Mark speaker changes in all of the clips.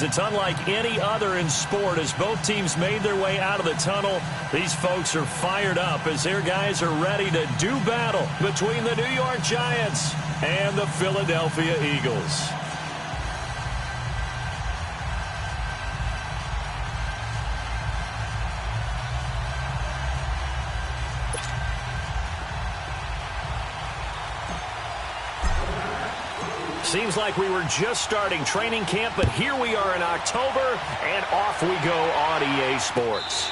Speaker 1: It's unlike any other in sport as both teams made their way out of the tunnel. These folks are fired up as their guys are ready to do battle between the New York Giants and the Philadelphia Eagles. Seems like we were just starting training camp, but here we are in October, and off we go on EA Sports.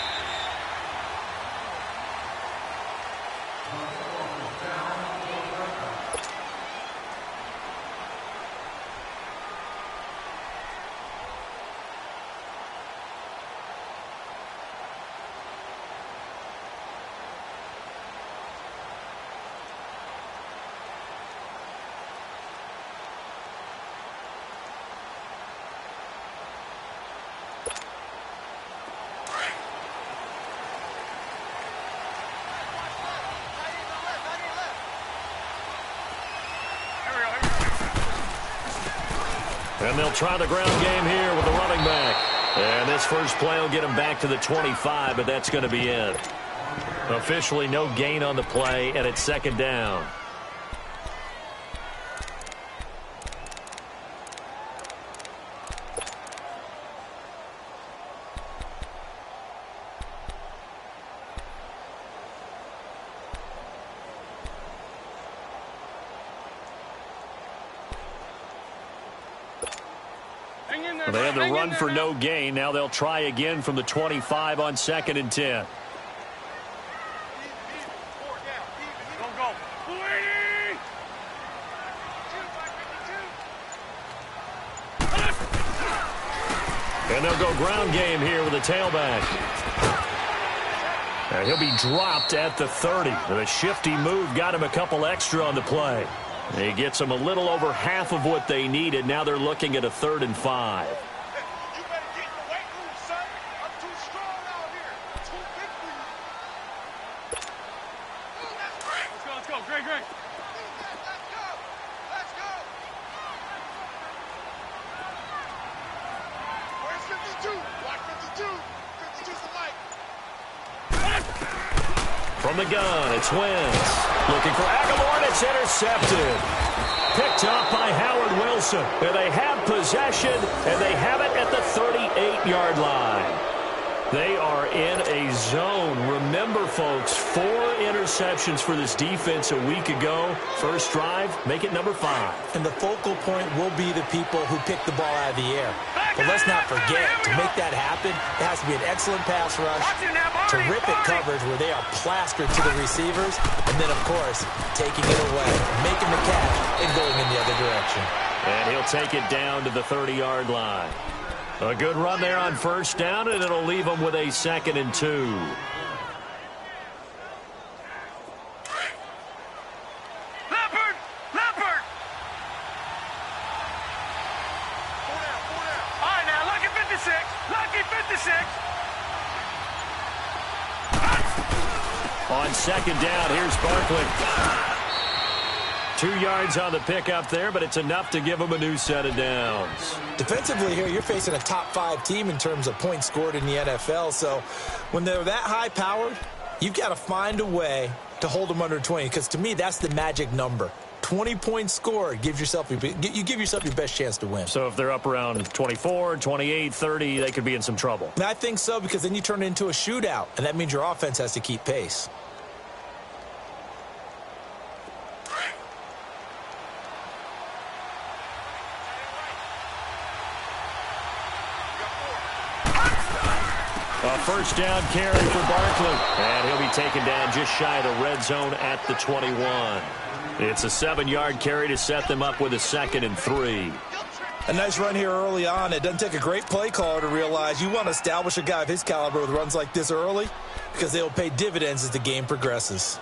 Speaker 1: And they'll try the ground game here with the running back. And this first play will get him back to the 25, but that's going to be it. Officially no gain on the play, and it's second down. They had the run for no gain. Now they'll try again from the 25 on 2nd and 10. And they'll go ground game here with a tailback. And he'll be dropped at the 30. The shifty move got him a couple extra on the play. He gets them a little over half of what they needed. Now they're looking at a 3rd and 5.
Speaker 2: You better get in the weight room, son. I'm too strong out here. Too big for you. Let's go. Great. Let's go. Where's 52? Watch 52. 52's the light.
Speaker 1: From the gun, it's Wentz. Looking for Aguilar, and it's intercepted. Picked up by Howard Wilson. And they have possession, and they have it at the 38-yard line. They are in a zone. Remember, folks, 4 interceptions for this defense a week ago. First drive, make it number 5.
Speaker 3: And the focal point will be the people who pick the ball out of the air. But let's not forget, to make that happen, it has to be an excellent pass rush, terrific coverage where they are plastered to the receivers, and then, of course, taking it away, making the catch, and going in the other direction.
Speaker 1: And he'll take it down to the 30-yard line. A good run there on first down, and it'll leave them with a 2nd and 2. On 2nd down, here's Barkley. 2 yards on the pickup there, but it's enough to give them a new set of downs.
Speaker 3: Defensively here, you're facing a top 5 team in terms of points scored in the NFL. So when they're that high-powered, you've got to find a way to hold them under 20, because to me, that's the magic number. 20 points scored, you give yourself your best chance to win.
Speaker 1: So if they're up around 24, 28, 30, they could be in some trouble.
Speaker 3: And I think so, because then you turn it into a shootout, and that means your offense has to keep pace.
Speaker 1: A first down carry for Barkley. And he'll be taken down just shy of the red zone at the 21. It's a 7-yard carry to set them up with a 2nd and 3.
Speaker 3: A nice run here early on. It doesn't take a great play caller to realize you want to establish a guy of his caliber with runs like this early, because they will pay dividends as the game progresses.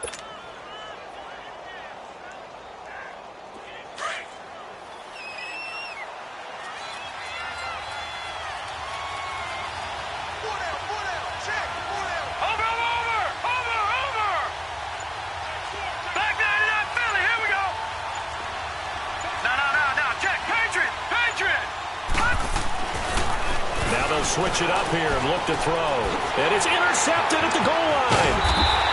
Speaker 1: they'll switch it up here and look to throw. And it's intercepted at the goal line.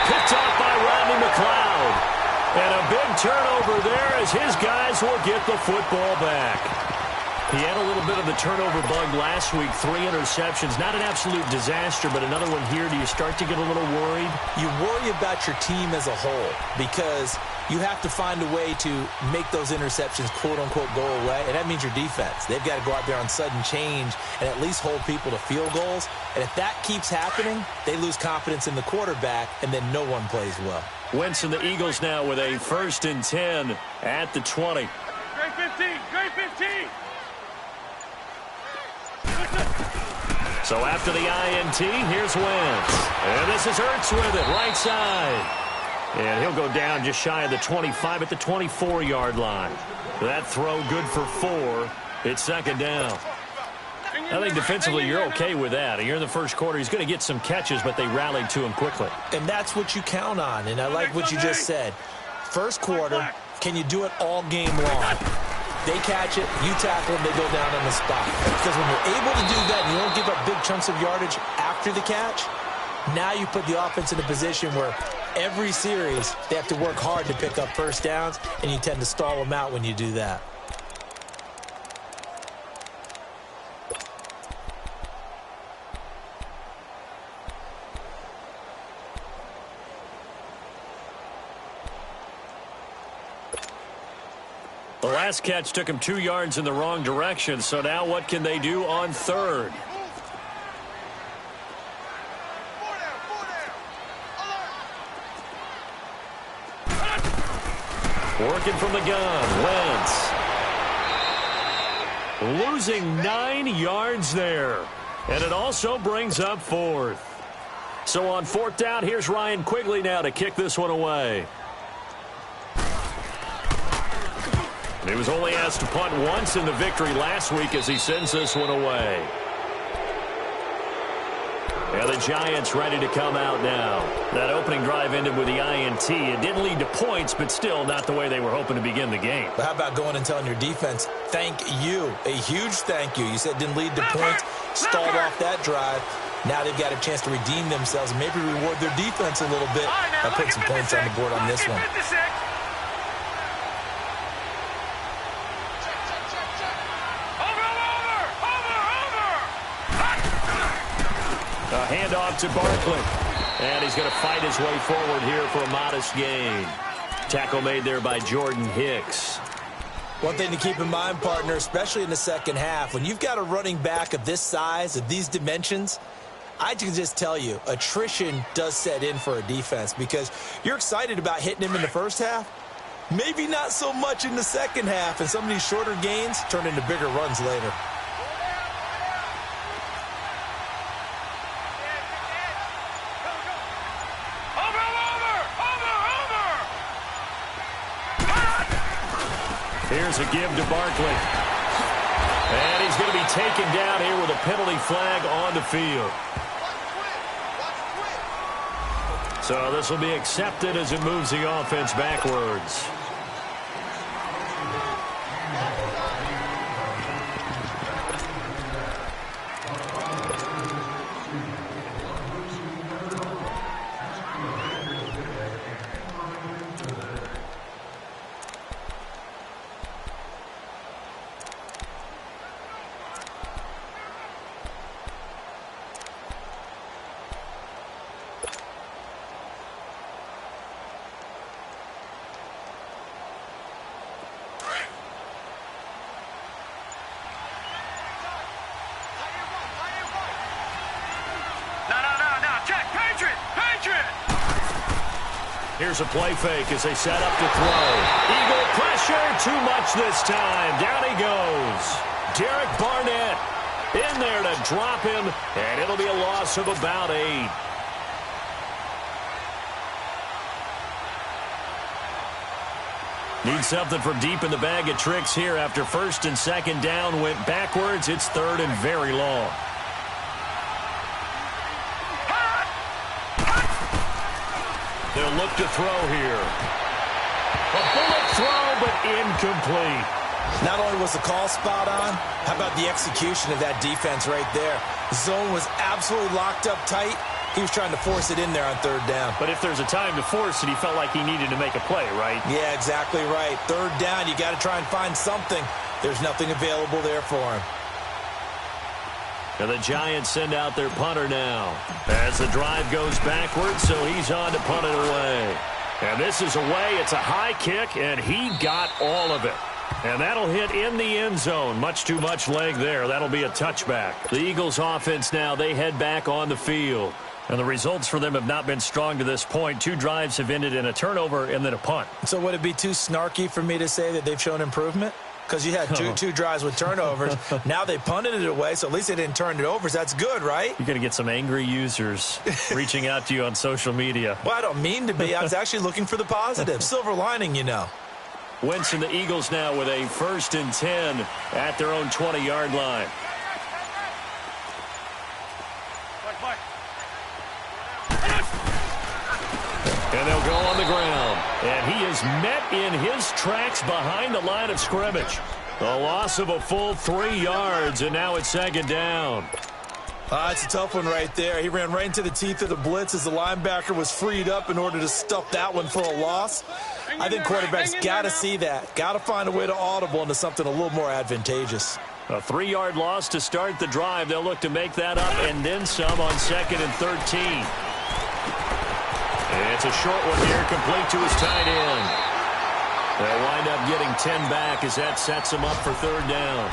Speaker 1: Picked off by Rodney McLeod. And a big turnover there as his guys will get the football back. He had a little bit of the turnover bug last week, 3 interceptions. Not an absolute disaster, but another one here. Do you start to get a little worried?
Speaker 3: You worry about your team as a whole because you have to find a way to make those interceptions, quote-unquote, go away, and that means your defense. They've got to go out there on sudden change and at least hold people to field goals. And if that keeps happening, they lose confidence in the quarterback, and then no one plays well.
Speaker 1: Wentz and the Eagles now with a 1st and 10 at the 20.
Speaker 2: Great 15, great 15.
Speaker 1: So after the INT, here's Wentz. And this is Hurts with it, right side. And he'll go down just shy of the 25 at the 24-yard line. That throw good for 4. It's 2nd down. I think defensively you're okay with that. You're in the first quarter. He's going to get some catches, but they rallied to him quickly.
Speaker 3: And that's what you count on. And I like what you just said. First quarter, can you do it all game long? They catch it, you tackle them, they go down on the spot. Because when you're able to do that and you don't give up big chunks of yardage after the catch, now you put the offense in a position where every series they have to work hard to pick up first downs, and you tend to stall them out when you do that.
Speaker 1: The last catch took him 2 yards in the wrong direction, so now what can they do on 3rd? Working from the gun, Wentz. Losing 9 yards there. And it also brings up 4th. So on 4th down, here's Ryan Quigley now to kick this one away. He was only asked to punt once in the victory last week as he sends this one away. And the Giants ready to come out now. That opening drive ended with the INT. It didn't lead to points, but still not the way they were hoping to begin the game.
Speaker 3: But how about going and telling your defense, thank you, a huge thank you. You said it didn't lead to points, stalled off that drive. Now they've got a chance to redeem themselves and maybe reward their defense a little bit by putting some points on the board on this one.
Speaker 1: A handoff to Barkley. And he's going to fight his way forward here for a modest gain. Tackle made there by Jordan Hicks.
Speaker 3: One thing to keep in mind, partner, especially in the second half, when you've got a running back of this size, of these dimensions, I can just tell you, attrition does set in for a defense because you're excited about hitting him in the first half. Maybe not so much in the second half, and some of these shorter gains turn into bigger runs later.
Speaker 1: Here's a give to Barkley. And he's going to be taken down here with a penalty flag on the field. So this will be accepted as it moves the offense backwards. Here's a play fake as they set up to throw. Eagle pressure, too much this time. Down he goes. Derek Barnett in there to drop him, and it'll be a loss of about 8. Need something from deep in the bag of tricks here after 1st and 2nd down went backwards. It's 3rd and very long. They'll look to throw here. A bullet throw, but incomplete.
Speaker 3: Not only was the call spot on, how about the execution of that defense right there? The zone was absolutely locked up tight. He was trying to force it in there on third down.
Speaker 1: But if there's a time to force it, he felt like he needed to make a play, right?
Speaker 3: Yeah, exactly right. Third down, you got to try and find something. There's nothing available there for him.
Speaker 1: And the Giants send out their punter now as the drive goes backwards, so he's on to punt it away. And this is away. It's a high kick, and he got all of it. And that'll hit in the end zone. Much too much leg there. That'll be a touchback. The Eagles offense now, they head back on the field. And the results for them have not been strong to this point. 2 drives have ended in a turnover and then a punt.
Speaker 3: So would it be too snarky for me to say that they've shown improvement? Because you had two drives with turnovers. Now they punted it away, so at least they didn't turn it over. So that's good, right?
Speaker 1: You're going to get some angry users reaching out to you on social media.
Speaker 3: Well, I don't mean to be. I was actually looking for the positive. Silver lining, you know.
Speaker 1: Wentz and the Eagles now with a 1st and 10 at their own 20-yard line. And they'll go on the ground. And he is met in his tracks behind the line of scrimmage. A loss of a full 3 yards, and now it's 2nd down.
Speaker 3: It's a tough one right there. He ran right into the teeth of the blitz as the linebacker was freed up in order to stuff that one for a loss. I think quarterbacks got to see that. Got to find a way to audible into something a little more advantageous.
Speaker 1: A 3-yard loss to start the drive. They'll look to make that up and then some on 2nd and 13. It's a short one here, complete to his tight end. They'll wind up getting 10 back as that sets them up for 3rd down.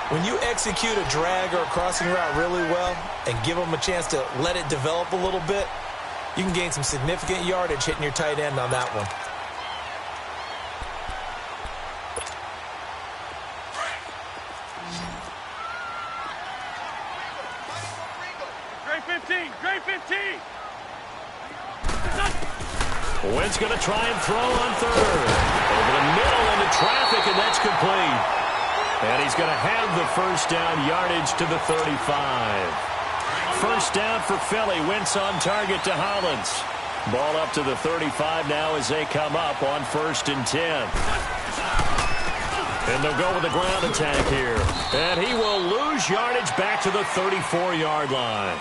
Speaker 3: When you execute a drag or a crossing route really well and give them a chance to let it develop a little bit, you can gain some significant yardage hitting your tight end on that one.
Speaker 2: Great 15, great 15.
Speaker 1: Wentz going to try and throw on 3rd. Over the middle into traffic, and that's complete. And he's going to have the 1st down yardage to the 35. 1st down for Philly. Wentz on target to Hollins. Ball up to the 35 now as they come up on 1st and 10. And they'll go with the ground attack here. And he will lose yardage back to the 34-yard line.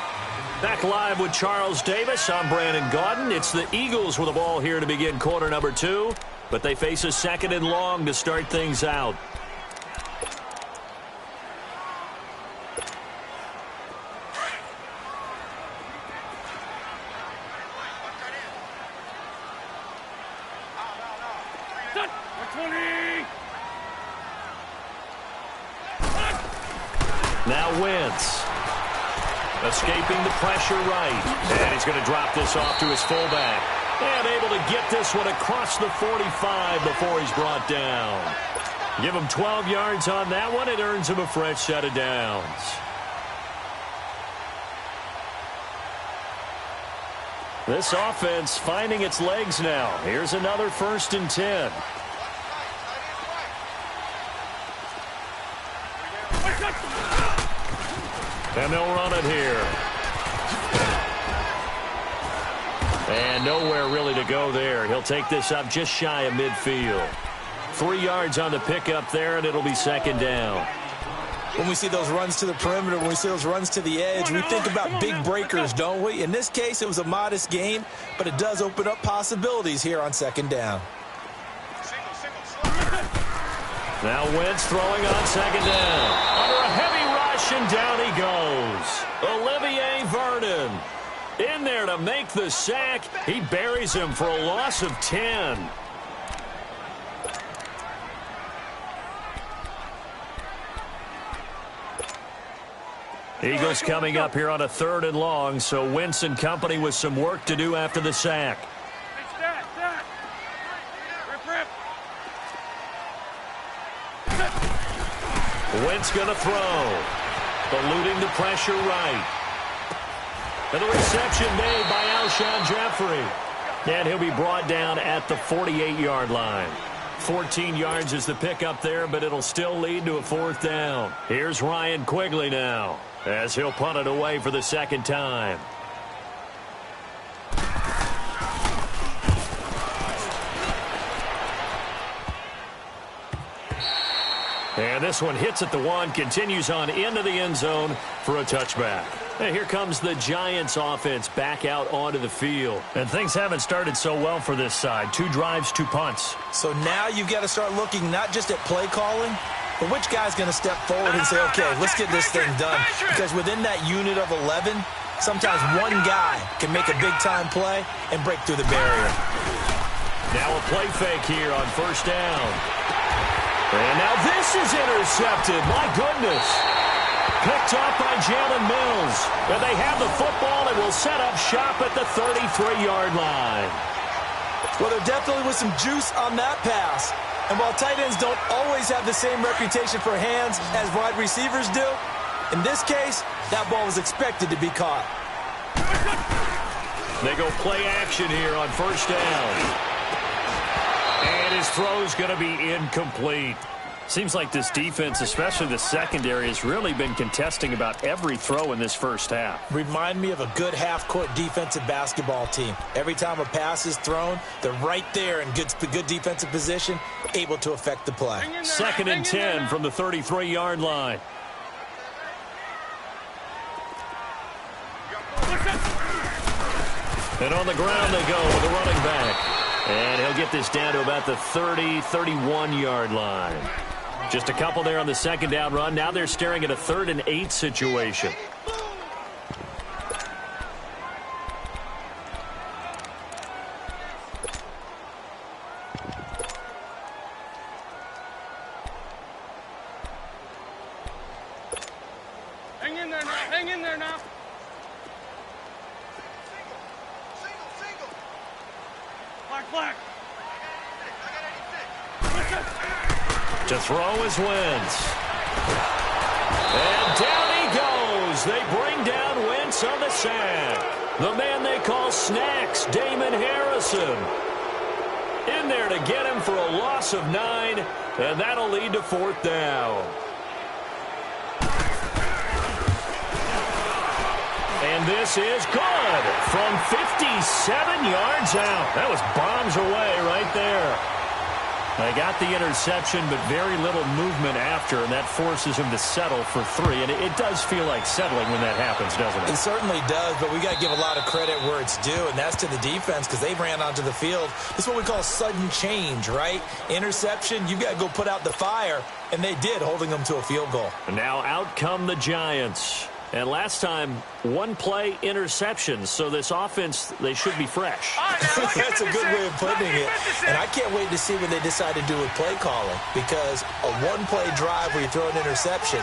Speaker 1: Back live with Charles Davis. I'm Brandon Gaudin. It's the Eagles with the ball here to begin quarter number 2. But they face a 2nd and long to start things out. Now Wentz. Escaping the pressure right. And he's going to drop this off to his fullback. And able to get this one across the 45 before he's brought down. Give him 12 yards on that one. It earns him a fresh set of downs. This offense finding its legs now. Here's another 1st and 10. And they'll run it here. And nowhere really to go there. He'll take this up just shy of midfield. 3 yards on the pickup there, and it'll be 2nd down.
Speaker 3: When we see those runs to the perimeter, when we see those runs to the edge, we think about big breakers, don't we? In this case, it was a modest gain, but it does open up possibilities here on 2nd down.
Speaker 1: Now Wentz throwing on 2nd down. Under a heavy rush, and down he goes. Olivier Vernon in there to make the sack. He buries him for a loss of 10. Eagles coming up here on a 3rd and long, so Wentz and company with some work to do after the sack. Wentz going to throw. Eluding the pressure right. And the reception made by Alshon Jeffrey. And he'll be brought down at the 48-yard line. 14 yards is the pickup there, but it'll still lead to a 4th down. Here's Ryan Quigley now, as he'll punt it away for the 2nd time. And this one hits at the 1, continues on into the end zone for a touchback. And here comes the Giants offense back out onto the field. And things haven't started so well for this side. 2 drives, 2 punts.
Speaker 3: So now you've got to start looking not just at play calling, but which guy's going to step forward and say, okay, let's get this thing done. Because within that unit of 11, sometimes one guy can make a big-time play and break through the barrier.
Speaker 1: Now a play fake here on first down. And now this is intercepted. My goodness. Picked off by Jalen Mills. And they have the football and will set up shop at the 33-yard line.
Speaker 3: Well, there definitely was some juice on that pass. And while tight ends don't always have the same reputation for hands as wide receivers do, in this case, that ball was expected to be caught.
Speaker 1: They go play action here on first down. And his throw's going to be incomplete. Seems like this defense, especially the secondary, has really been contesting about every throw in this first half.
Speaker 3: Remind me of a good half-court defensive basketball team. Every time a pass is thrown, they're right there in good defensive position, able to affect the play.
Speaker 1: 2nd and 10 from the 33-yard line. And on the ground they go with a running back. And he'll get this down to about the 30, 31-yard line. Just a couple there on the second down run. Now they're staring at a 3rd and 8 situation.
Speaker 2: Hang in there now. Hang in there now. Single. Black.
Speaker 1: To throw is Wentz. And down he goes. They bring down Wentz on the sack. The man they call Snacks, Damon Harrison. In there to get him for a loss of 9, and that'll lead to 4th down. And this is good from 57 yards out. That was bombs away right there. They got the interception, but very little movement after, and that forces him to settle for 3. And it does feel like settling when that happens, doesn't it?
Speaker 3: It certainly does, but we got to give a lot of credit where it's due, and that's to the defense because they ran onto the field. This is what we call sudden change, right? Interception, you've got to go put out the fire, and they did, holding them to a field goal.
Speaker 1: And now out come the Giants. And last time, 1-play interceptions, so this offense, they should be fresh.
Speaker 3: That's a good way of putting it. And I can't wait to see what they decide to do with play calling, because a 1-play drive where you throw an interception,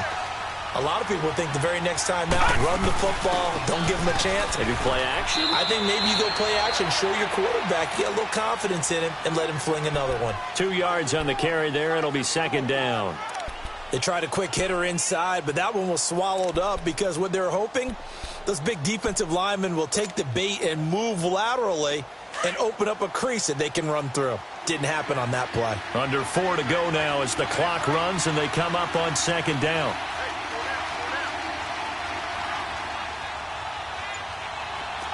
Speaker 3: a lot of people think the very next time out, run the football, don't give them a chance.
Speaker 1: Maybe play action?
Speaker 3: I think maybe you go play action, show your quarterback, get a little confidence in him, and let him fling another one.
Speaker 1: 2 yards on the carry there. It'll be 2nd down.
Speaker 3: They tried a quick hitter inside, but that one was swallowed up because what they're hoping, those big defensive linemen will take the bait and move laterally and open up a crease that they can run through. Didn't happen on that play.
Speaker 1: Under 4 to go now as the clock runs and they come up on 2nd down.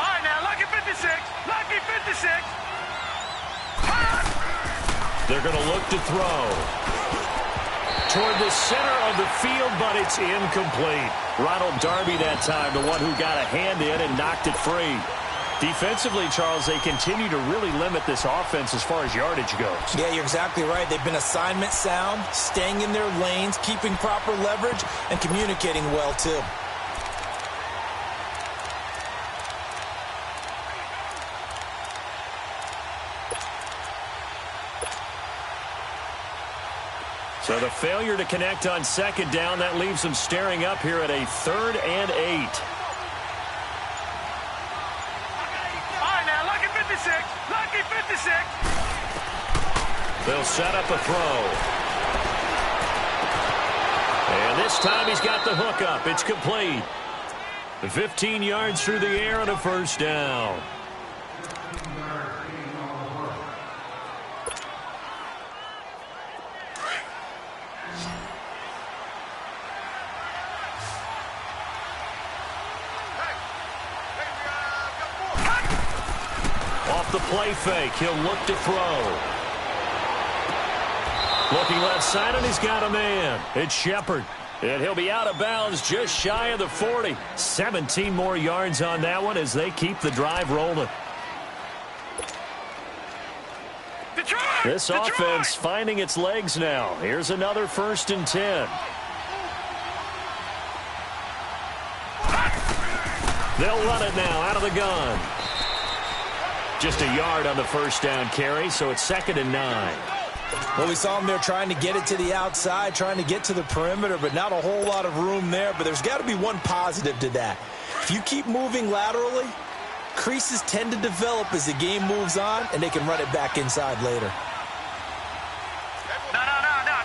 Speaker 2: All right, now, lucky 56. Lucky 56.
Speaker 1: They're going to look to throw toward the center of the field, but it's incomplete. Ronald Darby that time, the one who got a hand in and knocked it free. Defensively, Charles, they continue to really limit this offense as far as yardage goes.
Speaker 3: Yeah, you're exactly right. They've been assignment sound, staying in their lanes, keeping proper leverage, and communicating well, too.
Speaker 1: So the failure to connect on 2nd down, that leaves them staring up here at a 3rd and 8.
Speaker 2: All right, now, lucky 56. Lucky 56.
Speaker 1: They'll set up a throw. And this time he's got the hook up. It's complete. 15 yards through the air and a 1st down. Off the play fake, he'll look to throw. Looking left side, and he's got a man. It's Shepard. And he'll be out of bounds just shy of the 40. 17 more yards on that one as they keep the drive rolling. This offense finding its legs now. Here's another 1st and 10. They'll run it now out of the gun. Just a yard on the 1st down carry, so it's 2nd and 9.
Speaker 3: Well, we saw him there trying to get it to the outside, trying to get to the perimeter, but not a whole lot of room there. But there's got to be one positive to that. If you keep moving laterally, creases tend to develop as the game moves on, and they can run it back inside later.
Speaker 2: No.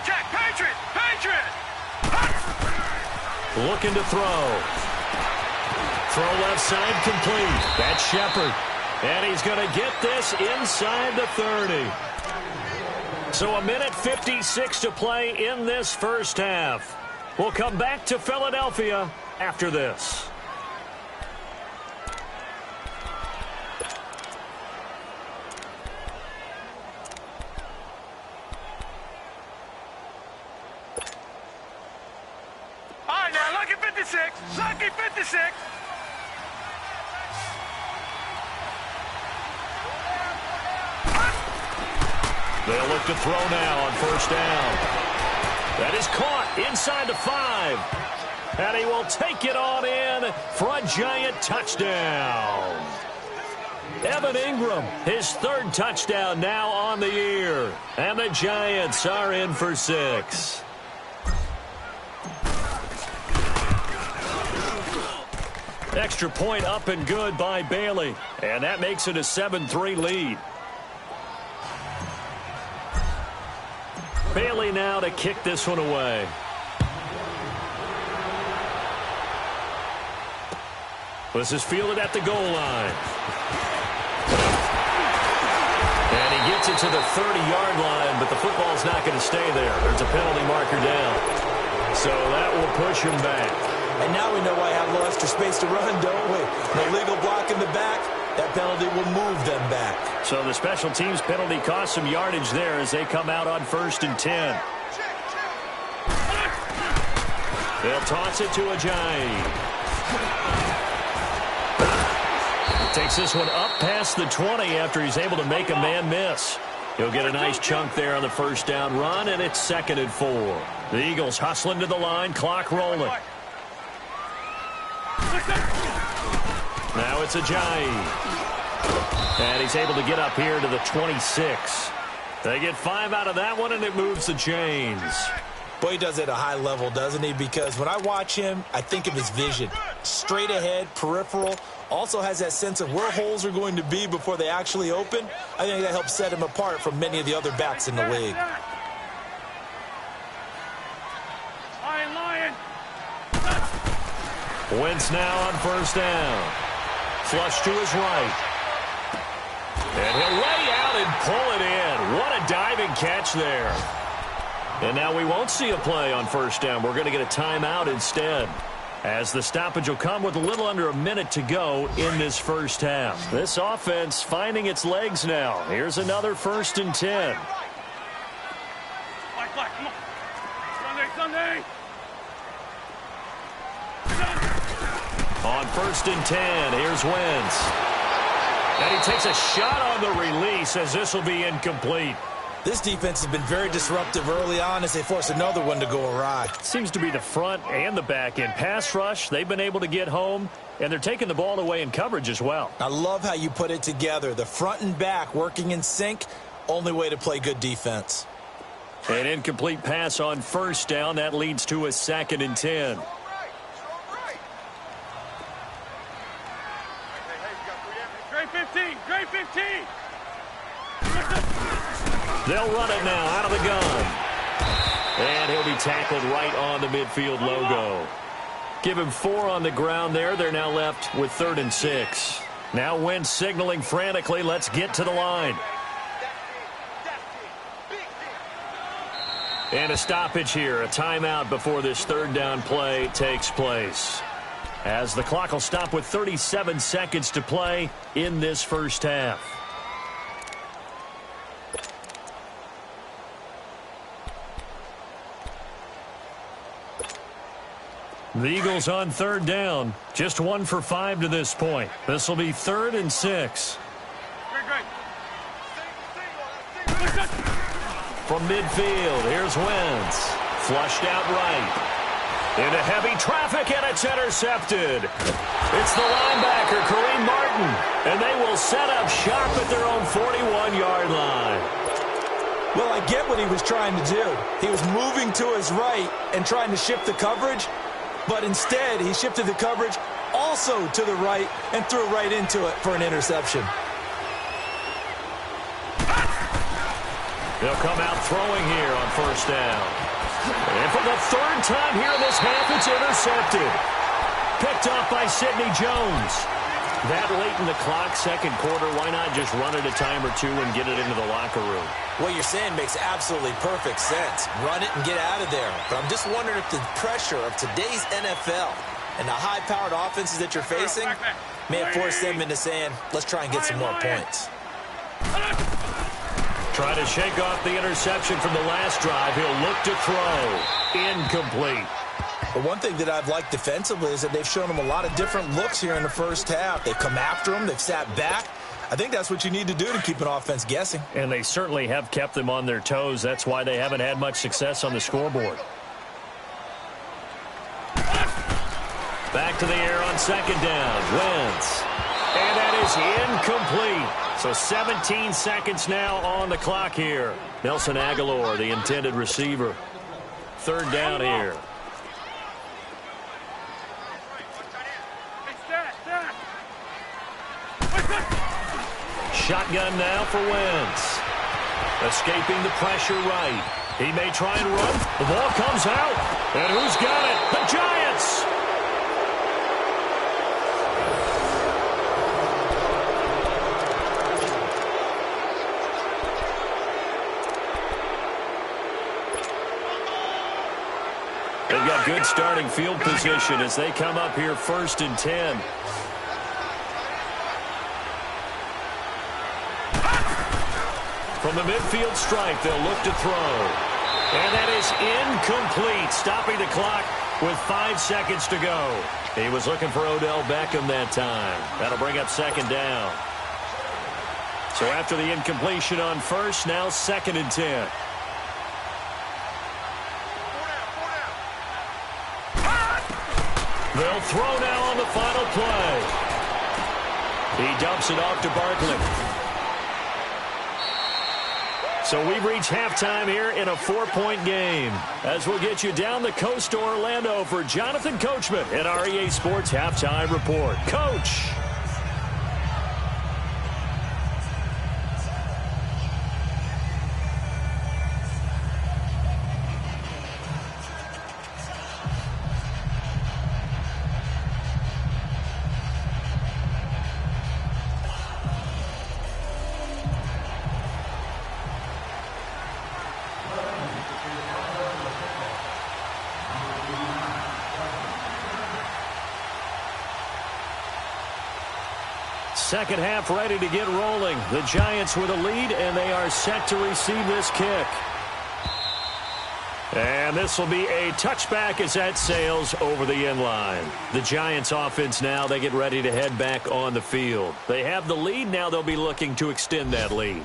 Speaker 2: Check. Patriot.
Speaker 1: Looking to throw. Throw left side complete. That's Shepard. And he's going to get this inside the 30. So a minute 56 to play in this first half. We'll come back to Philadelphia after this.
Speaker 2: All right, now, lucky 56. Lucky 56.
Speaker 1: They'll look to throw now on 1st down. That is caught inside the 5. And he will take it on in for a giant touchdown. Evan Ingram, his 3rd touchdown now on the year. And the Giants are in for 6. Extra point up and good by Bailey. And that makes it a 7-3 lead. Bailey now to kick this one away. This is fielded at the goal line. And he gets it to the 30-yard line, but the football's not going to stay there. There's a penalty marker down. So that will push him back.
Speaker 3: And now we know why I have a little extra space to run, don't we? No legal block in the back. That penalty will move them back.
Speaker 1: So the special teams penalty cost some yardage there as they come out on 1st and 10. They'll toss it to Ajayi. Takes this one up past the 20 after he's able to make a man miss. He'll get a nice chunk there on the 1st down run, and it's 2nd and 4. The Eagles hustling to the line, clock rolling. Now it's Ajayi. And he's able to get up here to the 26. They get 5 out of that one, and it moves the chains.
Speaker 3: Boy, he does it at a high level, doesn't he? Because when I watch him, I think of his vision. Straight ahead, peripheral. Also has that sense of where holes are going to be before they actually open. I think that helps set him apart from many of the other backs in the league.
Speaker 1: Wentz now on 1st down. Flush to his right. And he'll lay out and pull it in. What a diving catch there. And now we won't see a play on 1st down. We're going to get a timeout instead, as the stoppage will come with a little under a minute to go in this first half. This offense finding its legs now. Here's another 1st and 10.
Speaker 2: Come on. Sunday.
Speaker 1: On 1st and 10, here's Wentz. And he takes a shot on the release as this will be incomplete.
Speaker 3: This defense has been very disruptive early on as they force another one to go awry.
Speaker 1: Seems to be the front and the back end. Pass rush, they've been able to get home, and they're taking the ball away in coverage as well.
Speaker 3: I love how you put it together. The front and back working in sync, only way to play good defense.
Speaker 1: An incomplete pass on 1st down. That leads to a 2nd and 10.
Speaker 2: Great 15.
Speaker 1: They'll run it now out of the gun. And he'll be tackled right on the midfield logo. Give him 4 on the ground there. They're now left with 3rd and 6. Now Wentz signaling frantically, let's get to the line. And a stoppage here, a timeout before this 3rd down play takes place, as the clock will stop with 37 seconds to play in this first half. The Eagles on third down. Just 1 for 5 to this point. This will be 3rd and 6. From midfield, here's Wentz. Flushed out right. Into heavy traffic, and it's intercepted. It's the linebacker, Kareem Martin. And they will set up shop at their own 41-yard line.
Speaker 3: Well, I get what he was trying to do. He was moving to his right and trying to shift the coverage, but instead he shifted the coverage also to the right and threw right into it for an interception.
Speaker 1: They'll come out throwing here on first down. And for the 3rd time here in this half, it's intercepted. Picked off by Sidney Jones. That late in the clock, second quarter, why not just run it a time or two and get it into the locker room?
Speaker 3: What you're saying makes absolutely perfect sense. Run it and get out of there. But I'm just wondering if the pressure of today's NFL and the high-powered offenses that you're facing may have forced them into saying, let's try and get some more points.
Speaker 1: Try to shake off the interception from the last drive. He'll look to throw. Incomplete.
Speaker 3: But one thing that I've liked defensively is that they've shown him a lot of different looks here in the first half. They've come after him. They've sat back. I think that's what you need to do to keep an offense guessing.
Speaker 1: And they certainly have kept them on their toes. That's why they haven't had much success on the scoreboard. Back to the air on second down. Wentz. And that is incomplete. So 17 seconds now on the clock here. Nelson Aguilar, the intended receiver. 3rd down here. Shotgun now for Wentz. Escaping the pressure right. He may try and run. The ball comes out. And who's got it? The Giants! They've got good starting field position as they come up here 1st and 10. From the midfield stripe, they'll look to throw. And that is incomplete, stopping the clock with 5 seconds to go. He was looking for Odell Beckham that time. That'll bring up 2nd down. So after the incompletion on first, now 2nd and 10. They'll throw now on the final play. He dumps it off to Barkley. So we've reached halftime here in a 4-point game. As we'll get you down the coast to Orlando for Jonathan Coachman at our EA Sports Halftime Report. Coach. Second half ready to get rolling. The Giants with a lead, and they are set to receive this kick. And this will be a touchback as that sails over the end line. The Giants offense now, they get ready to head back on the field. They have the lead. Now they'll be looking to extend that lead.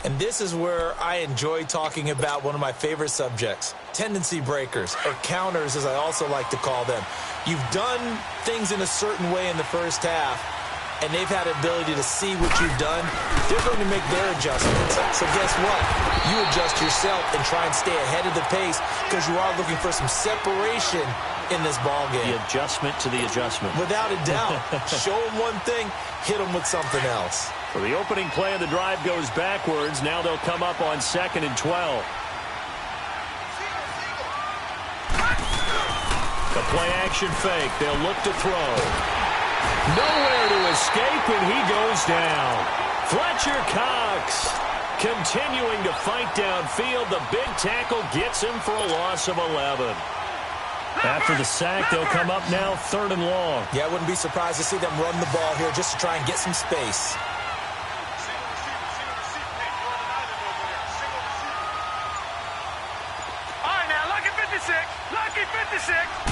Speaker 3: And this is where I enjoy talking about one of my favorite subjects, tendency breakers, or counters as I also like to call them. You've done things in a certain way in the first half, and they've had the ability to see what you've done. They're going to make their adjustments. So guess what? You adjust yourself and try and stay ahead of the pace because you are looking for some separation in this ball game.
Speaker 1: The adjustment to the adjustment.
Speaker 3: Without a doubt. Show them one thing, hit them with something else.
Speaker 1: So the opening play of the drive goes backwards. Now they'll come up on 2nd and 12. The play action fake. They'll look to throw. Nowhere to escape, and he goes down. Fletcher Cox continuing to fight downfield. The big tackle gets him for a loss of 11. After the sack, they'll come up now 3rd and long.
Speaker 3: Yeah, I wouldn't be surprised to see them run the ball here just to try and get some space.
Speaker 2: All right, now, lucky 56. Lucky 56.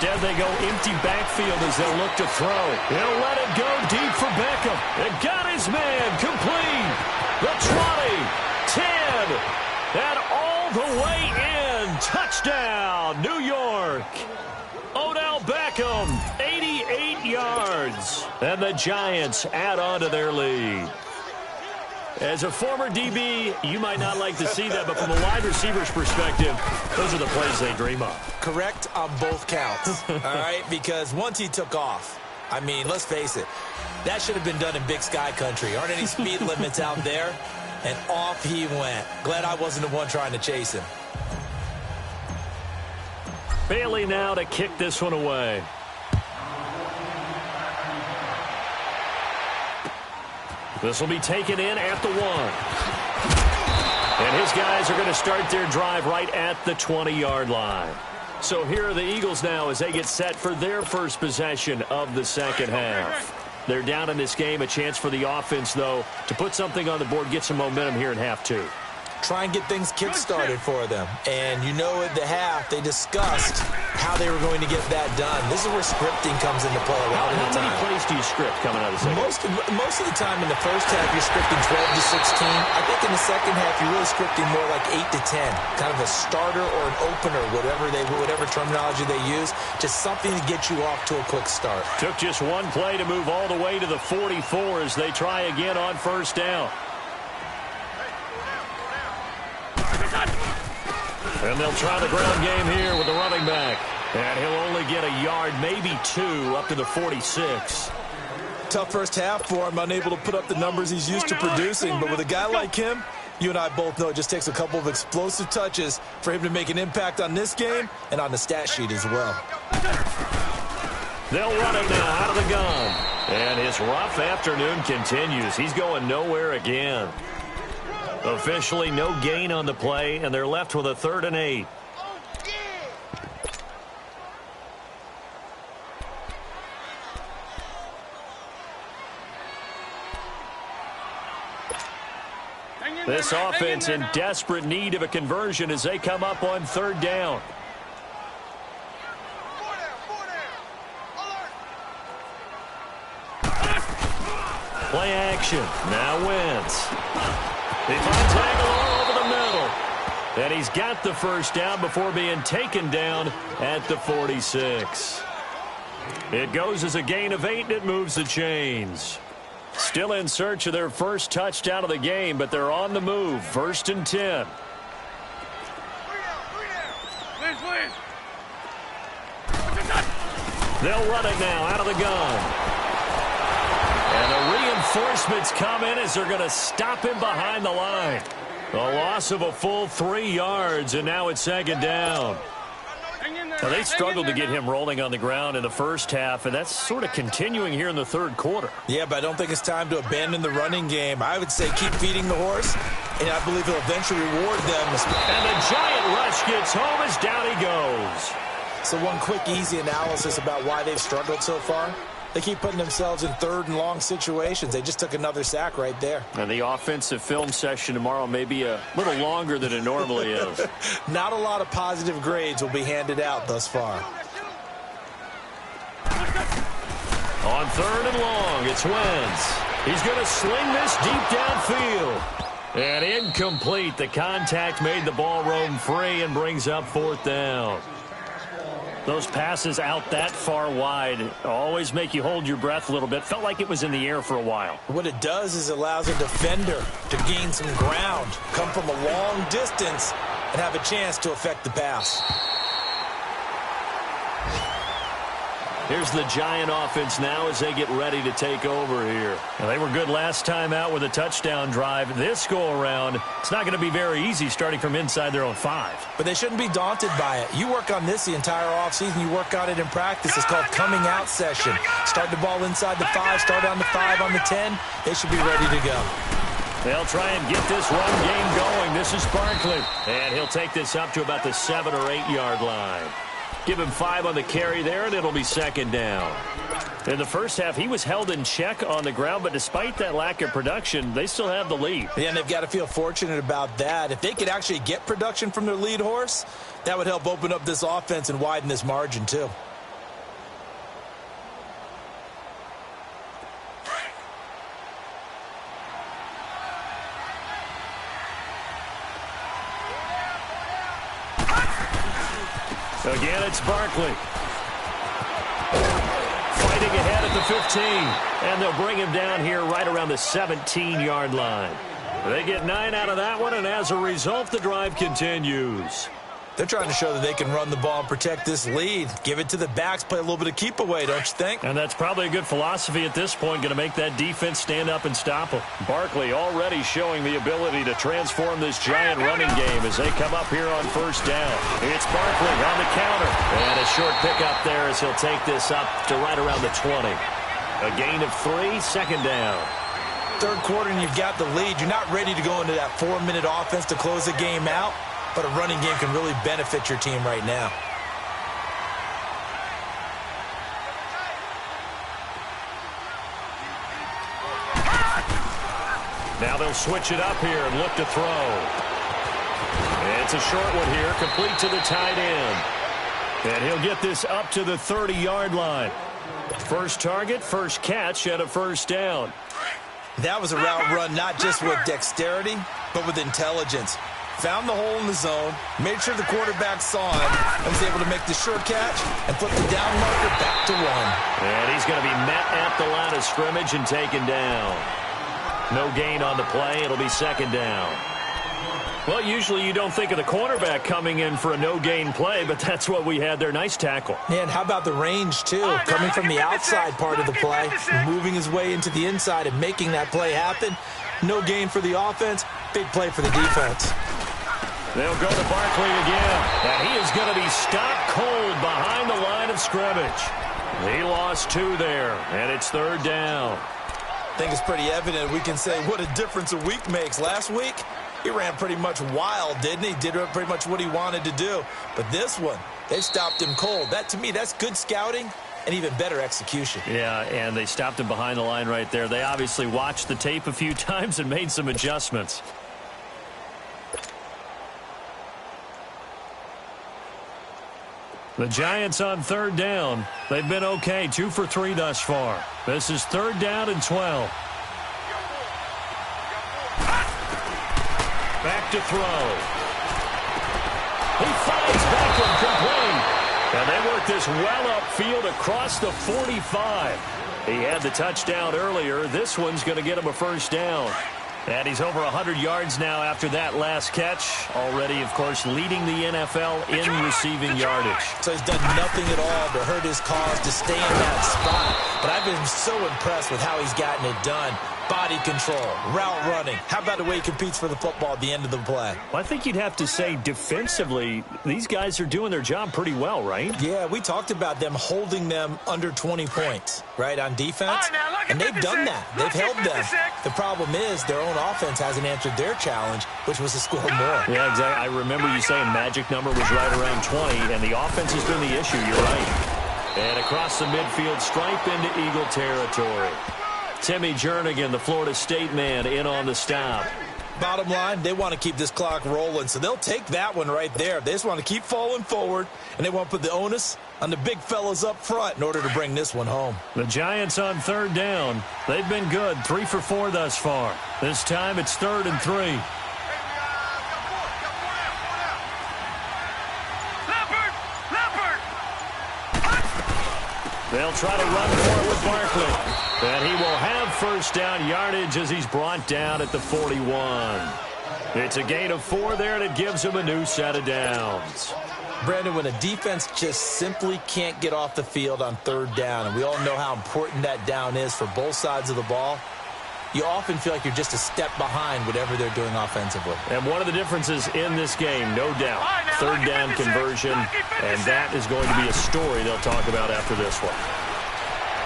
Speaker 1: Instead, they go empty backfield as they'll look to throw. He'll let it go deep for Beckham. And got his man complete. The 20, 10, and all the way in. Touchdown, New York. Odell Beckham, 88 yards. And the Giants add on to their lead. As a former DB, you might not like to see that, but from a wide receiver's perspective, those are the plays they dream of.
Speaker 3: Correct on both counts, all right? Because once he took off, I mean, let's face it, that should have been done in Big Sky country. Aren't any speed limits out there? And off he went. Glad I wasn't the one trying to chase him.
Speaker 1: Bailey now to kick this one away. This will be taken in at the 1. And his guys are going to start their drive right at the 20-yard line. So here are the Eagles now as they get set for their first possession of the second half. They're down in this game. A chance for the offense, though, to put something on the board, get some momentum here in half 2.
Speaker 3: Try and get things kick-started for them. And you know at the half, they discussed how they were going to get that done. This is where scripting comes into play.
Speaker 1: How many plays do you script coming out of the second?
Speaker 3: Most of the time in the first half, you're scripting 12 to 16. I think in the second half, you're really scripting more like 8 to 10. Kind of a starter or an opener, whatever terminology they use. Just something to get you off to a quick start.
Speaker 1: Took just one play to move all the way to the 44 as they try again on first down. And they'll try the ground game here with the running back. And he'll only get a yard, maybe 2, up to the 46.
Speaker 3: Tough first half for him, unable to put up the numbers he's used to producing. But with a guy like him, you and I both know it just takes a couple of explosive touches for him to make an impact on this game and on the stat sheet as well.
Speaker 1: They'll run it now out of the gun. And his rough afternoon continues. He's going nowhere again. Officially no gain on the play, and they're left with a 3rd and 8. This offense in desperate need of a conversion as they come up on 3rd down. Play action. Now Wentz. He finds Aguilar over the middle. And he's got the first down before being taken down at the 46. It goes as a gain of 8, and it moves the chains. Still in search of their first touchdown of the game, but they're on the move. 1st and 10. They'll run it now out of the gun. And the reinforcements come in as they're going to stop him behind the line. A loss of a full 3 yards, and now it's 2nd down. Now, they struggled to get him rolling on the ground in the first half, and that's sort of continuing here in the 3rd quarter.
Speaker 3: Yeah, but I don't think it's time to abandon the running game. I would say keep feeding the horse, and I believe he'll eventually reward them.
Speaker 1: And the giant rush gets home as down he goes.
Speaker 3: So one quick, easy analysis about why they've struggled so far. They keep putting themselves in 3rd and long situations. They just took another sack right there.
Speaker 1: And the offensive film session tomorrow may be a little longer than it normally is.
Speaker 3: Not a lot of positive grades will be handed out thus far.
Speaker 1: On 3rd and long, it's Wentz. He's going to sling this deep downfield. And incomplete. The contact made the ball roam free and brings up 4th down. Those passes out that far wide always make you hold your breath a little bit. Felt like it was in the air for a while.
Speaker 3: What it does is it allows a defender to gain some ground, come from a long distance, and have a chance to affect the pass.
Speaker 1: Here's the Giant offense now as they get ready to take over here. And they were good last time out with a touchdown drive. This go-around, it's not going to be very easy starting from inside their own 5.
Speaker 3: But they shouldn't be daunted by it. You work on this the entire offseason. You work on it in practice. It's called coming out session. Start the ball inside the 5, start on the 5, on the 10. They should be ready to go.
Speaker 1: They'll try and get this run game going. This is Barkley. And he'll take this up to about the 7 or 8 yard line. Give him 5 on the carry there, and it'll be 2nd down. In the first half, he was held in check on the ground, but despite that lack of production, they still have the lead.
Speaker 3: Yeah, and they've got to feel fortunate about that. If they could actually get production from their lead horse, that would help open up this offense and widen this margin, too.
Speaker 1: Again, it's Barkley. Fighting ahead at the 15. And they'll bring him down here right around the 17-yard line. They get 9 out of that one, and as a result, the drive continues.
Speaker 3: They're trying to show that they can run the ball and protect this lead. Give it to the backs, play a little bit of keep away, don't you think?
Speaker 1: And that's probably a good philosophy at this point, going to make that defense stand up and stop them. Barkley already showing the ability to transform this giant running game as they come up here on first down. It's Barkley on the counter. And a short pickup there as he'll take this up to right around the 20. A gain of 3, second down.
Speaker 3: Third quarter and you've got the lead. You're not ready to go into that 4-minute offense to close the game out. But a running game can really benefit your team right now.
Speaker 1: Now they'll switch it up here and look to throw. It's a short one here, complete to the tight end. And he'll get this up to the 30-yard line. First target, first catch, and a first down.
Speaker 3: That was a route run not just with dexterity, but with intelligence. Found the hole in the zone, made sure the quarterback saw him, and was able to make the short catch and flip the down marker back to 1.
Speaker 1: And he's going to be met at the line of scrimmage and taken down. No gain on the play. It'll be second down. Well, usually you don't think of the cornerback coming in for a no-gain play, but that's what we had there. Nice tackle.
Speaker 3: And how about the range, too? Coming from the outside part of the play, moving his way into the inside and making that play happen. No gain for the offense, big play for the defense.
Speaker 1: They'll go to Barkley again, and he is going to be stopped cold behind the line of scrimmage. He lost 2 there, and it's third down.
Speaker 3: I think it's pretty evident. We can say what a difference a week makes. Last week, he ran pretty much wild, didn't he? Did pretty much what he wanted to do. But this one, they stopped him cold. That, to me, that's good scouting and even better execution.
Speaker 1: Yeah, and they stopped him behind the line right there. They obviously watched the tape a few times and made some adjustments. The Giants on third down. They've been okay, 2 for 3 thus far. This is third down and 12. Back to throw. He finds Beckham complete. And they work this well upfield across the 45. He had the touchdown earlier. This one's going to get him a first down. And he's over 100 yards now after that last catch. Already, of course, leading the NFL in receiving yardage.
Speaker 3: So he's done nothing at all to hurt his cause to stay in that spot. But I've been so impressed with how he's gotten it done. Body control, route running. How about the way he competes for the football at the end of the play?
Speaker 1: Well, I think you'd have to say defensively, these guys are doing their job pretty well, right?
Speaker 3: Yeah, we talked about them holding them under 20 points, right, on defense. And they've done that. They've held them. The problem is their own offense hasn't answered their challenge, which was to score more.
Speaker 1: Yeah, exactly. I remember you saying magic number was right around 20, and the offense has been the issue. You're right. And across the midfield stripe into Eagle territory. Timmy Jernigan, the Florida State man, in on the stop.
Speaker 3: Bottom line, they want to keep this clock rolling, so they'll take that one right there. They just want to keep falling forward, and they want to put the onus on the big fellas up front in order to bring this one home.
Speaker 1: The Giants on third down. They've been good, 3 for 4 thus far. This time it's 3rd and 3. They'll try to run for it with Barkley. And he will have first down yardage as he's brought down at the 41. It's a gain of 4 there, and it gives him a new set of downs.
Speaker 3: Brandon, when a defense just simply can't get off the field on third down, and we all know how important that down is for both sides of the ball, you often feel like you're just a step behind whatever they're doing offensively.
Speaker 1: And one of the differences in this game, no doubt, third down conversion, and that is going to be a story they'll talk about after this one.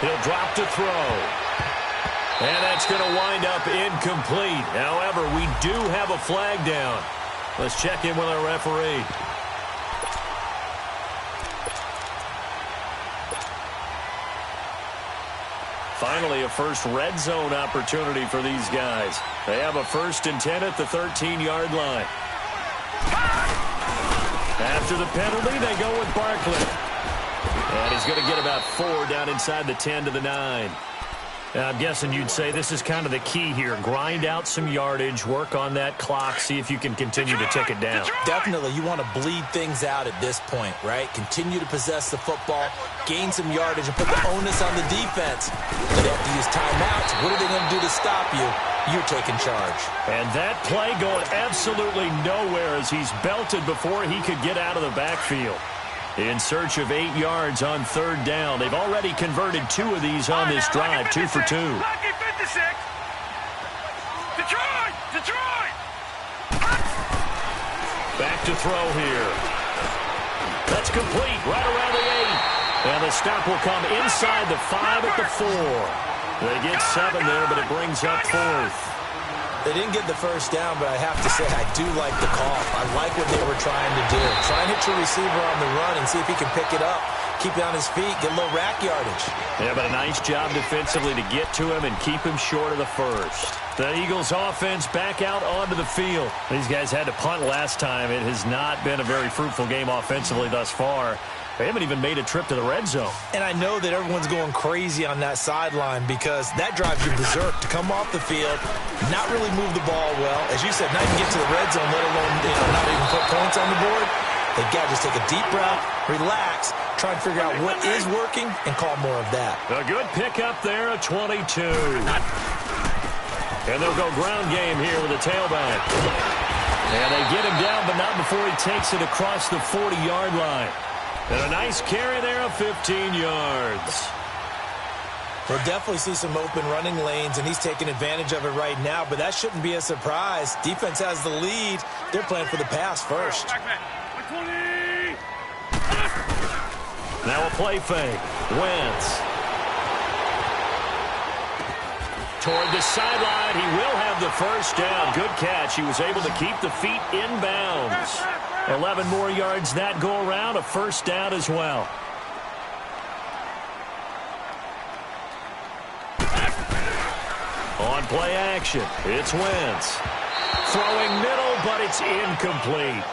Speaker 1: He'll drop to throw. And that's going to wind up incomplete. However, we do have a flag down. Let's check in with our referee. Finally, a first red zone opportunity for these guys. They have a 1st and 10 at the 13-yard line. After the penalty, they go with Barkley. And he's going to get about 4 down inside the 10 to the 9. I'm guessing you'd say this is kind of the key here. Grind out some yardage, work on that clock, see if you can continue to tick it down.
Speaker 3: Definitely, you want to bleed things out at this point, right? Continue to possess the football, gain some yardage, and put the onus on the defense. They have to use timeouts. What are they going to do to stop you? You're taking charge.
Speaker 1: And that play going absolutely nowhere as he's belted before he could get out of the backfield. In search of 8 yards on third down. They've already converted 2 of these on this drive, 2 for 2.
Speaker 2: Detroit!
Speaker 1: Back to throw here. That's complete right around the 8. And the stop will come inside the 5 at the 4. They get 7 there, but it brings up 4th.
Speaker 3: They didn't get the first down, but I have to say I do like the call. I like what they were trying to do. Try and hit your receiver on the run and see if he can pick it up, keep it on his feet, get a little rack yardage.
Speaker 1: Yeah, but a nice job defensively to get to him and keep him short of the first. The Eagles offense back out onto the field. These guys had to punt last time. It has not been a very fruitful game offensively thus far. They haven't even made a trip to the red zone. And
Speaker 3: I know that everyone's going crazy on that sideline because that drives you berserk to come off the field, not really move the ball well. As you said, not even get to the red zone, let alone not even put points on the board. They've got to just take a deep breath, relax, try and figure out what is working, and call more of that.
Speaker 1: A good pickup there, a 22. And they'll go ground game here with a tailback. And they get him down, but not before he takes it across the 40-yard line. And a nice carry there of 15 yards.
Speaker 3: We'll definitely see some open running lanes, and he's taking advantage of it right now, but that shouldn't be a surprise. Defense has the lead. They're playing for the pass first.
Speaker 1: Now a play fake. Wentz. Toward the sideline. He will have the first down. Good catch. He was able to keep the feet inbounds. 11 more yards that go around. A first down as well. On play action, it's Wentz. Throwing middle, but it's incomplete.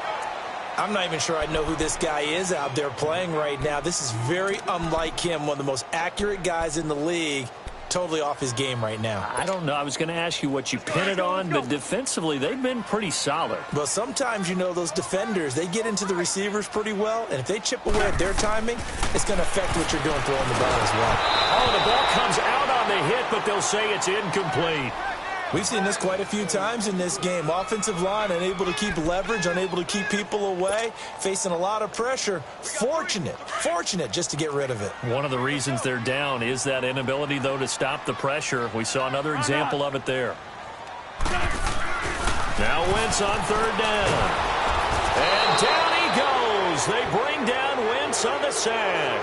Speaker 3: I'm not even sure I know who this guy is out there playing right now. This is very unlike him, one of the most accurate guys in the league. Totally off his game right now.
Speaker 1: I don't know. I was going to ask you what you pin it on, but defensively, they've been pretty solid.
Speaker 3: Well, sometimes, those defenders, they get into the receivers pretty well, and if they chip away at their timing, it's going to affect what you're doing throwing the ball as well.
Speaker 1: Oh, the ball comes out on the hit, but they'll say it's incomplete.
Speaker 3: We've seen this quite a few times in this game. Offensive line unable to keep leverage, unable to keep people away, facing a lot of pressure. Fortunate just to get rid of it.
Speaker 1: One of the reasons they're down is that inability, though, to stop the pressure. We saw another example of it there. Now Wentz on third down. And down he goes. They bring down Wentz on the sack.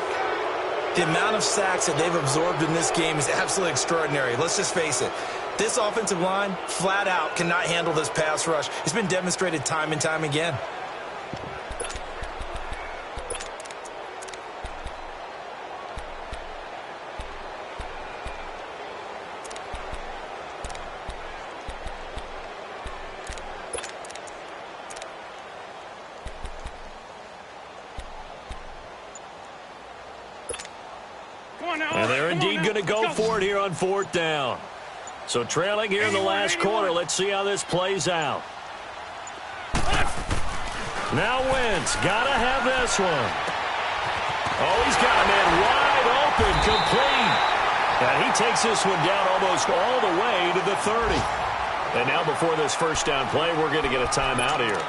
Speaker 3: The amount of sacks that they've absorbed in this game is absolutely extraordinary. Let's just face it. This offensive line, flat out, cannot handle this pass rush. It's been demonstrated time and time again.
Speaker 1: And they're indeed going to go for it here on fourth down. So trailing here in the last quarter. Let's see how this plays out. Now Wentz. Got to have this one. Oh, he's got a man wide open, complete. And he takes this one down almost all the way to the 30. And now before this first down play, we're going to get a timeout here.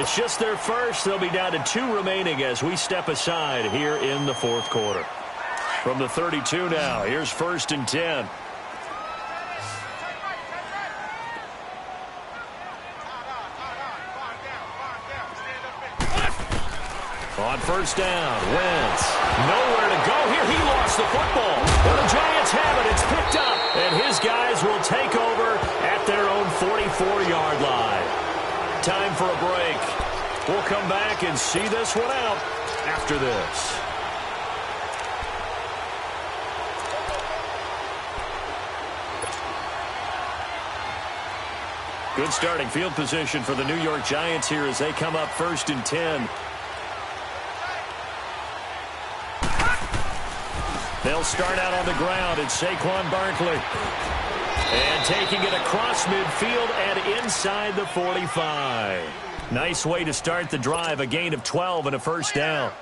Speaker 1: It's just their first. They'll be down to 2 remaining as we step aside here in the fourth quarter. From the 32 now, here's 1st and 10. On first down, Wentz. Nowhere to go here. He lost the football. And the Giants have it. It's picked up. And his guys will take over at their own 44-yard line. Time for a break. We'll come back and see this one out after this. Good starting field position for the New York Giants here as they come up 1st and 10. They'll They'll start out on the ground. It's Saquon Barkley. And taking it across midfield and inside the 45. Nice way to start the drive, a gain of 12 and a first down.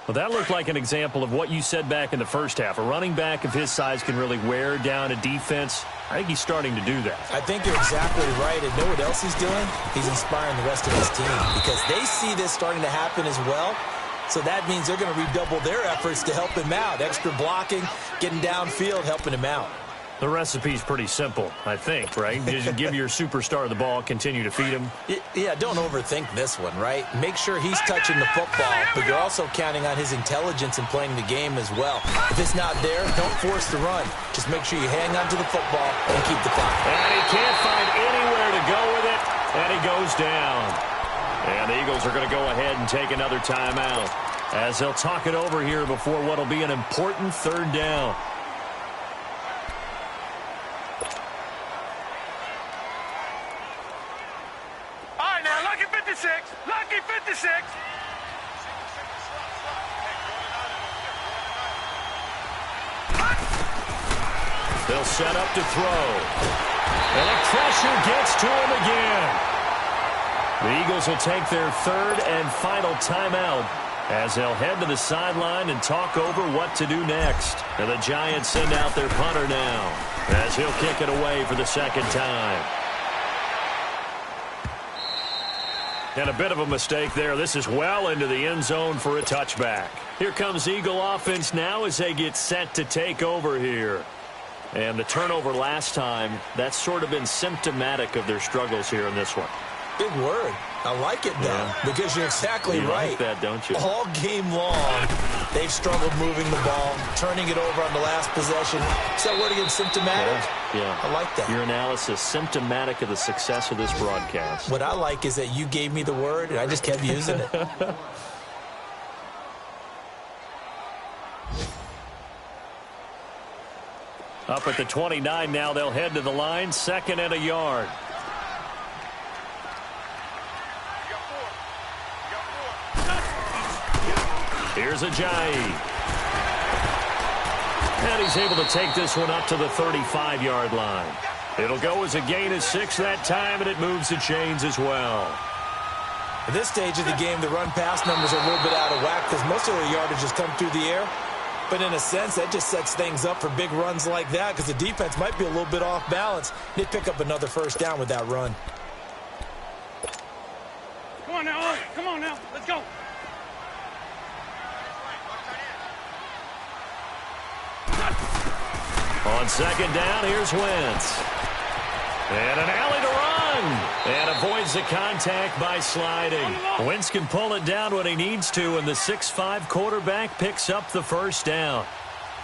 Speaker 1: Well, that looked like an example of what you said back in the first half. A running back of his size can really wear down a defense. I think he's starting to do that. I think you're exactly right. And know what else he's doing? He's inspiring the rest of his team because they see this starting to happen as well. So that means they're going to redouble their efforts to help him out. Extra blocking, getting downfield, helping him out. The recipe's pretty simple, I think, right? Just give your superstar the ball, continue to feed him. Yeah, don't overthink this one, right? Make sure he's touching the football, but you're also counting on his intelligence in playing the game as well. If it's not there, don't force the run. Just make sure you hang on to the football and keep the clock. And he can't find anywhere to go with it, and he goes down. And the Eagles are going to go ahead and take another timeout as they'll talk it over here before what will be an important third down.
Speaker 2: Lucky 56.
Speaker 1: They'll set up to throw. And the pressure gets to him again. The Eagles will take their third and final timeout as they'll head to the sideline and talk over what to do next. And the Giants send out their punter now as he'll kick it away for the second time. And a bit of a mistake there. This is well into the end zone for a touchback. Here comes Eagle offense now as they get set to take over here. And the turnover last time, that's sort of been symptomatic of their struggles here in this one. Big word. I like it, though, because you're exactly right. You like that, don't you? All game long, they've struggled moving the ball, turning it over on the last possession. Is that word again, symptomatic? Yeah. I like that. Your analysis, symptomatic of the success of this broadcast. What I like is that you gave me the word, and I just kept using it. Up at the 29 now, they'll head to the line, 2nd and a yard. Here's Ajayi. And he's able to take this one up to the 35-yard line. It'll go as a gain of 6 that time, and it moves the chains as well. At this stage of the game, the run-pass numbers are a little bit out of whack because most of their yardage has come through the air. But in a sense, that just sets things up for big runs like that because the defense might be a little bit off balance. They pick up another first down with that run.
Speaker 2: Come on now, come on now, let's go.
Speaker 1: On 2nd down, here's Wentz. And an alley to run. And avoids the contact by sliding. Wentz can pull it down when he needs to, and the 6'5" quarterback picks up the first down.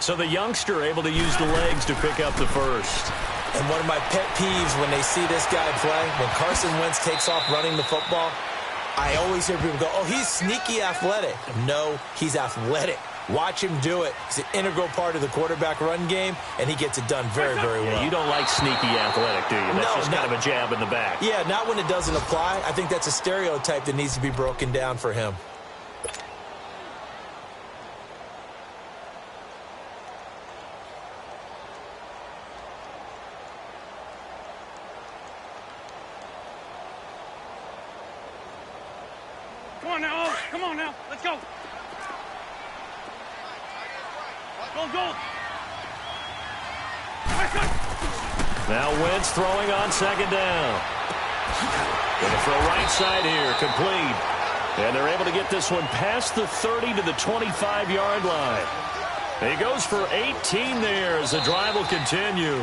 Speaker 1: So the youngster able to use the legs to pick up the first. And one of my pet peeves when they see this guy play, when Carson Wentz takes off running the football, I always hear people go, oh, he's sneaky athletic. No, he's athletic. Watch him do it. It's an integral part of the quarterback run game, and he gets it done very, very well. Yeah, you don't like sneaky athletic, do you? That's just kind of a jab in the back. Yeah, not when it doesn't apply. I think that's a stereotype that needs to be broken down for him.
Speaker 2: Come on now, let's go. Go.
Speaker 1: Now Wentz throwing on 2nd down. Going to throw right side here, complete. And they're able to get this one past the 30 to the 25-yard line. He goes for 18 there as the drive will continue.